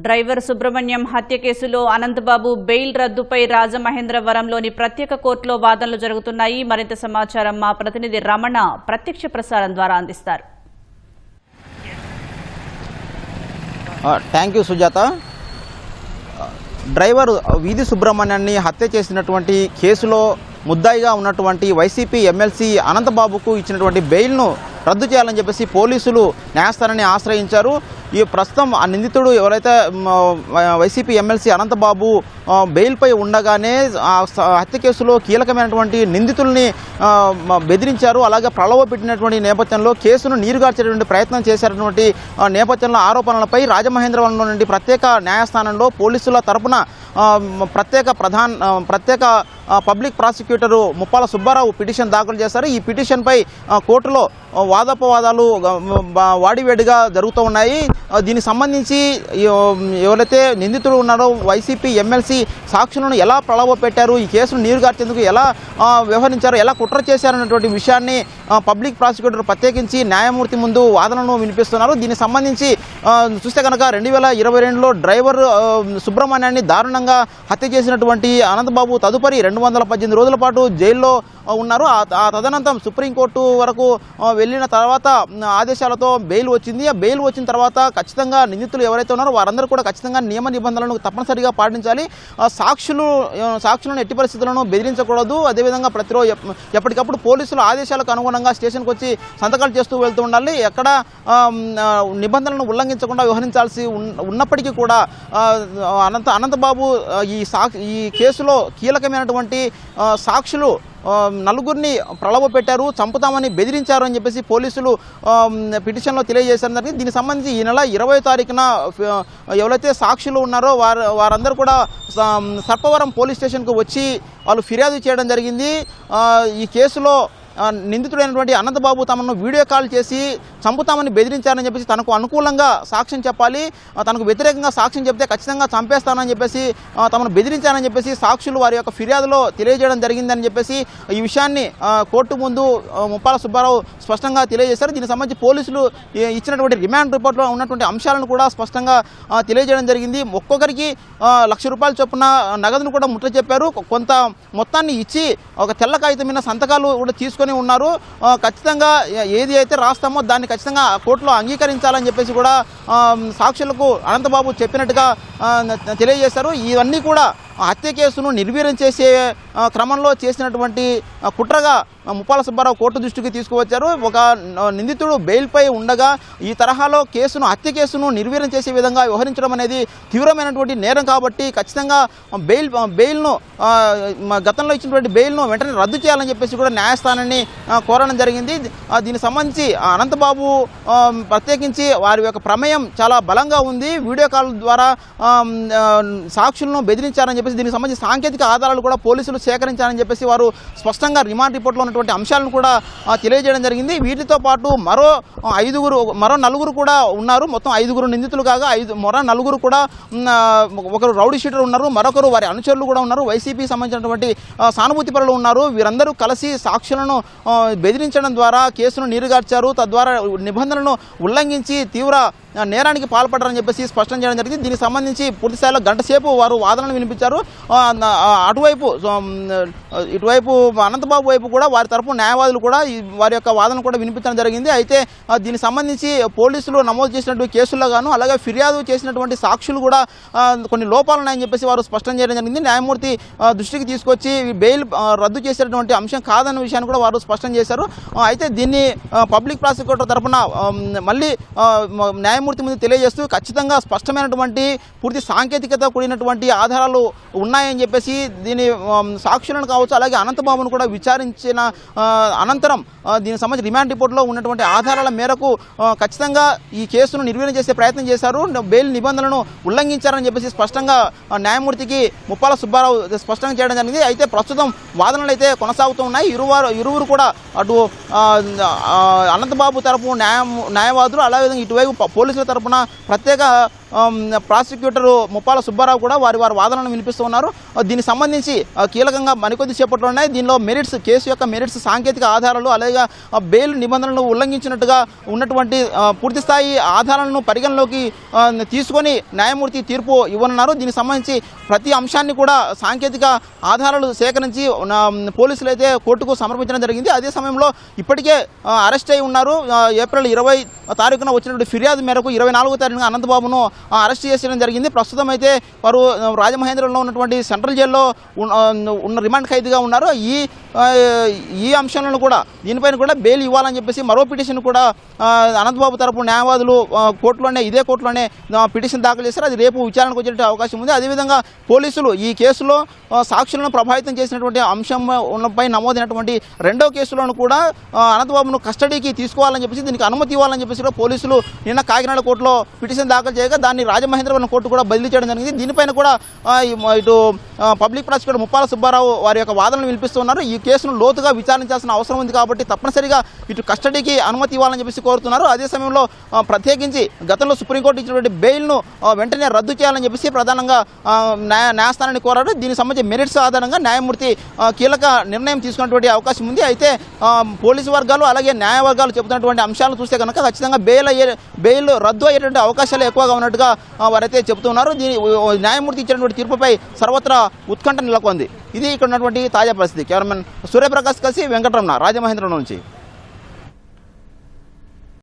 Driver Subrahmanyam హత్య కేసులో Anantha Babu bail రద్దుపై రాజమహేంద్రవరంలోని ప్రత్యేక కోర్టులో వాదనలు జరుగుతున్నాయి. మరింత సమాచారం మా ప్రతినిధి రమణ ప్రత్యక్ష ప్రసారం ద్వారా అందిస్తారు. Thank you Sujatha. డ్రైవర్ వీధి సుబ్రహ్మణ్యాన్ని హత్య చేసినటువంటి కేసులో ముద్దాయిగా ఉన్నటువంటి వైసీపీ ఎమ్మెల్సీ అనంతబాబుకు ఇచ్చినటువంటి బెయిల్ను రద్దు చేయాలని చెప్పేసి పోలీసులు న్యాయస్థానాన్ని ఆశ్రయించారు. ఈ ప్రస్తుతం ఆ నిందితుడు ఎవరైతే వైసీపీ ఎమ్మెల్సీ అనంతబాబు బెయిల్పై ఉండగానే హత్య కేసులో కీలకమైనటువంటి నిందితుల్ని బెదిరించారు. అలాగే ప్రలోభ పెట్టినటువంటి నేపథ్యంలో కేసును నీరుగార్చేటువంటి ప్రయత్నం చేశారన్నటువంటి నేపథ్యంలో ఆరోపణలపై రాజమహేంద్రవరంలో నుండి ప్రత్యేక న్యాయస్థానంలో పోలీసుల తరపున ప్రత్యేక public prosecutor Muppala Subbarao petition దాఖలు చేశారు. ఈ పిటిషన్పై కోర్టులో వాదోపవాదాలు వాడివేడిగా జరుగుతూ ఉన్నాయి. దీనికి సంబంధించి ఎవరైతే నిందితులు ఉన్నారో వైసీపీ ఎమ్మెల్సీ సాక్షులను ఎలా ప్రలోభ పెట్టారు, ఈ కేసును నీరుగార్చేందుకు ఎలా వ్యవహరించారు, ఎలా కుట్ర చేశారన్నటువంటి విషయాన్ని పబ్లిక్ ప్రాసిక్యూటర్ ప్రత్యేకించి న్యాయమూర్తి ముందు వాదనను వినిపిస్తున్నారు. దీనికి సంబంధించి చూస్తే కనుక 2022లో డ్రైవర్ సుబ్రహ్మణ్యాన్ని దారుణంగా హత్య చేసినటువంటి అనంతబాబు తదుపరి 218 రోజుల పాటు జైల్లో ఉన్నారు. ఆ తదనంతరం సుప్రీంకోర్టు వరకు వెళ్ళిన తర్వాత ఆదేశాలతో బెయిల్ వచ్చింది. ఆ బెయిల్ వచ్చిన తర్వాత ఖచ్చితంగా నిందితులు ఎవరైతే ఉన్నారో వారందరూ కూడా ఖచ్చితంగా నియమ నిబంధనలను తప్పనిసరిగా పాటించాలి. సాక్షులను ఎట్టి పరిస్థితులను బెదిరించకూడదు. అదేవిధంగా ప్రతిరోజు ఎప్పటికప్పుడు పోలీసుల ఆదేశాలకు అనుగుణంగా స్టేషన్కి వచ్చి సంతకాలు చేస్తూ వెళ్తూ ఉండాలి. ఎక్కడ నిబంధనలను ఉల్లంఘించకుండా వ్యవహరించాల్సి ఉన్నప్పటికీ కూడా అనంతబాబు ఈ కేసులో కీలకమైనటువంటి సాక్షులు నలుగురిని ప్రలోభ పెట్టారు, చంపుతామని బెదిరించారు అని చెప్పేసి పోలీసులు పిటిషన్లో తెలియజేశారు. దీనికి సంబంధించి ఈ నెల 20వ తారీఖున ఎవరైతే సాక్షులు ఉన్నారో వారందరూ కూడా సర్పవరం పోలీస్ స్టేషన్కు వచ్చి వాళ్ళు ఫిర్యాదు చేయడం జరిగింది. ఈ కేసులో నిందితుడైనటువంటి అనంతబాబు తమను వీడియో కాల్ చేసి చంపుతామని బెదిరించారని చెప్పేసి తనకు అనుకూలంగా సాక్ష్యం చెప్పాలి, తనకు వ్యతిరేకంగా సాక్ష్యం చెప్తే ఖచ్చితంగా చంపేస్తానని చెప్పేసి తమను బెదిరించారని చెప్పేసి సాక్షులు వారి యొక్క ఫిర్యాదులో తెలియజేయడం జరిగిందని చెప్పేసి ఈ విషయాన్ని కోర్టు ముందు ముప్పాల సుబ్బారావు స్పష్టంగా తెలియజేశారు. దీనికి సంబంధించి పోలీసులు ఇచ్చినటువంటి రిమాండ్ రిపోర్ట్లో ఉన్నటువంటి అంశాలను కూడా స్పష్టంగా తెలియజేయడం జరిగింది. ఒక్కొక్కరికి ₹1,00,000 చొప్పున నగదును కూడా ముట్ట చెప్పారు. కొంత మొత్తాన్ని ఇచ్చి ఒక తెల్ల కాగితం మీద సంతకాలు కూడా తీసుకొని ఉన్నారు. ఖచ్చితంగా ఏది అయితే రాస్తామో దాన్ని ఖచ్చితంగా కోర్టులో అంగీకరించాలని చెప్పేసి కూడా సాక్షులకు అనంతబాబు చెప్పినట్టుగా తెలియజేశారు. ఇవన్నీ కూడా హత్య కేసును నిర్వీర్యం చేసే క్రమంలో చేసినటువంటి కుట్రగా ముప్పాల సుబ్బారావు కోర్టు దృష్టికి తీసుకువచ్చారు. ఒక నిందితుడు బెయిల్పై ఉండగా ఈ తరహాలో హత్య కేసును నిర్వీర్యం చేసే విధంగా వ్యవహరించడం అనేది తీవ్రమైనటువంటి నేరం కాబట్టి ఖచ్చితంగా బెయిల్ను గతంలో ఇచ్చినటువంటి బెయిల్ను వెంటనే రద్దు చేయాలని చెప్పేసి కూడా న్యాయస్థానాన్ని కోరడం జరిగింది. దీనికి సంబంధించి అనంతబాబు ప్రత్యేకించి వారి యొక్క ప్రమేయం చాలా బలంగా ఉంది. వీడియో కాల్ ద్వారా సాక్షులను బెదిరించారని చెప్పేసి దీనికి సంబంధించి సాంకేతిక ఆధారాలు కూడా పోలీసులు సేకరించారని చెప్పేసి వారు స్పష్టంగా రిమాండ్ రిపోర్ట్లో ఉన్నటువంటి అంశాలను కూడా తెలియజేయడం జరిగింది. వీటితో పాటు మరో 4 కూడా ఉన్నారు. మొత్తం 5 నిందితులు కాగా మరో 4 కూడా ఒకరు రౌడీ షీటర్ ఉన్నారు, మరొకరు వారి అనుచరులు కూడా ఉన్నారు, వైసీపీ సంబంధించినటువంటి సానుభూతి పరులు ఉన్నారు. వీరందరూ కలిసి సాక్షులను బెదిరించడం ద్వారా కేసును నీరుగార్చారు, తద్వారా నిబంధనలను ఉల్లంఘించి తీవ్ర నేరానికి పాల్పడ్డారని చెప్పేసి స్పష్టం చేయడం జరిగింది. దీనికి సంబంధించి పూర్తి స్థాయిలో గంట సేపు వారు వాదనలు వినిపించారు. ఇటువైపు అనంతబాబు వైపు కూడా వారి తరపు న్యాయవాదులు కూడా వారి యొక్క వాదన కూడా వినిపించడం జరిగింది. అయితే దీనికి సంబంధించి పోలీసులు నమోదు చేసినటువంటి కేసుల్లో గాను అలాగే ఫిర్యాదు చేసినటువంటి సాక్షులు కూడా కొన్ని లోపాలు ఉన్నాయని చెప్పేసి వారు స్పష్టం చేయడం జరిగింది. న్యాయమూర్తి దృష్టికి తీసుకొచ్చి బెయిల్ రద్దు చేసేటువంటి అంశం కాదన్న విషయాన్ని కూడా వారు స్పష్టం చేశారు. అయితే దీన్ని పబ్లిక్ ప్రాసిక్యూటర్ తరఫున మళ్ళీ న్యాయమూర్తి ముందు తెలియజేస్తూ ఖచ్చితంగా స్పష్టమైనటువంటి పూర్తి సాంకేతికత కూడినటువంటి ఆధారాలు ఉన్నాయని చెప్పేసి దీని సాక్షులను కావచ్చు అలాగే అనంతబాబును కూడా విచారించిన అనంతరం దీనికి సంబంధించి రిమాండ్ రిపోర్ట్లో ఉన్నటువంటి ఆధారాల మేరకు ఖచ్చితంగా ఈ కేసును నిర్వీర్యం చేసే ప్రయత్నం చేశారు, బెయిల్ నిబంధనలను ఉల్లంఘించారని చెప్పేసి స్పష్టంగా న్యాయమూర్తికి ముప్పాల సుబ్బారావు స్పష్టంగా చేయడం జరిగింది. అయితే ప్రస్తుతం వాదనలు అయితే కొనసాగుతూ ఉన్నాయి. ఇరువురు కూడా అటు అనంతబాబు తరపు న్యాయవాదులు అలాగే ఇటువైపు పోలీసుల తరపున ప్రత్యేక ప్రాసిక్యూటర్ ముప్పాల సుబ్బారావు కూడా వారి వాదనలను వినిపిస్తూ ఉన్నారు. దీనికి సంబంధించి కీలకంగా మరికొద్ది సేపట్లో ఉన్నాయి. దీనిలో మెరిట్స్, కేసు యొక్క మెరిట్స్, సాంకేతిక ఆధారాలు, అలాగే బెయిల్ నిబంధనలను ఉల్లంఘించినట్టుగా ఉన్నటువంటి పూర్తిస్థాయి ఆధారాలను పరిగణలోకి తీసుకొని న్యాయమూర్తి తీర్పు ఇవ్వనున్నారు. దీనికి సంబంధించి ప్రతి అంశాన్ని కూడా సాంకేతిక ఆధారాలు సేకరించి పోలీసులు అయితే కోర్టుకు సమర్పించడం జరిగింది. అదే సమయంలో ఇప్పటికే అరెస్ట్ అయి ఉన్నారు. ఏప్రిల్ 20 తారీఖున వచ్చినటువంటి ఫిర్యాదు మేరకు 24వ తారీఖున అనంతబాబును అరెస్ట్ చేయడం జరిగింది. ప్రస్తుతం అయితే వారు రాజమహేంద్రంలో ఉన్నటువంటి సెంట్రల్ జైల్లో ఉన్న రిమాండ్ ఖైదీగా ఉన్నారు. ఈ అంశాలను కూడా దీనిపైన కూడా బెయిల్ ఇవ్వాలని చెప్పేసి మరో పిటిషన్ కూడా అనంతబాబు తరపు న్యాయవాదులు ఇదే కోర్టులోనే పిటిషన్ దాఖలు చేశారు. అది రేపు విచారణకు వచ్చే అవకాశం ఉంది. అదేవిధంగా పోలీసులు ఈ కేసులో సాక్షులను ప్రభావితం చేసినటువంటి అంశంపై నమోదైనటువంటి రెండో కేసులోను కూడా అనంతబాబును కస్టడీకి తీసుకోవాలని చెప్పేసి, దీనికి అనుమతి ఇవ్వాలని చెప్పేసి పోలీసులు నిన్న కాకినాడ కోర్టులో పిటిషన్ దాఖలు చేయగా దాన్ని రాజమహేంద్రవరం కోర్టు కూడా బదిలీ చేయడం జరిగింది. దీనిపైన కూడా ఇటు పబ్లిక్ ప్రాసిక్యూటర్ ముప్పాల సుబ్బారావు వారి యొక్క వాదనలు వినిపిస్తున్నారు. ఈ కేసును లోతుగా విచారించాల్సిన అవసరం ఉంది కాబట్టి తప్పనిసరిగా ఇటు కస్టడీకి అనుమతి ఇవ్వాలని చెప్పేసి కోరుతున్నారు. అదే సమయంలో ప్రత్యేకించి గతంలో సుప్రీంకోర్టు ఇచ్చినటువంటి బెయిల్ను వెంటనే రద్దు చేయాలని చెప్పేసి ప్రధానంగా న్యాయస్థానాన్ని కోరారు. దీనికి సంబంధించి మెరిట్స్ ఆధారంగా న్యాయమూర్తి కీలక నిర్ణయం తీసుకున్నటువంటి అవకాశం ఉంది. అయితే పోలీసు వర్గాలు అలాగే న్యాయ వర్గాలు చెబుతున్నటువంటి అంశాలను చూస్తే కనుక ఖచ్చితంగా బెయిల్ రద్దు అయ్యేటువంటి అవకాశాలు ఎక్కువగా ఉన్నట్టుగా వారైతే చెబుతున్నారు. న్యాయమూర్తి ఇచ్చినటువంటి తీర్పుపై సర్వత్రా ఉత్కంఠ నెలకొంది. ఇది ఇక్కడ ఉన్నటువంటి తాజా పరిస్థితి. కెమెరామెన్ సూర్యప్రకాష్ కలిసి వెంకటరమణ, రాజమహేంద్రం నుంచి.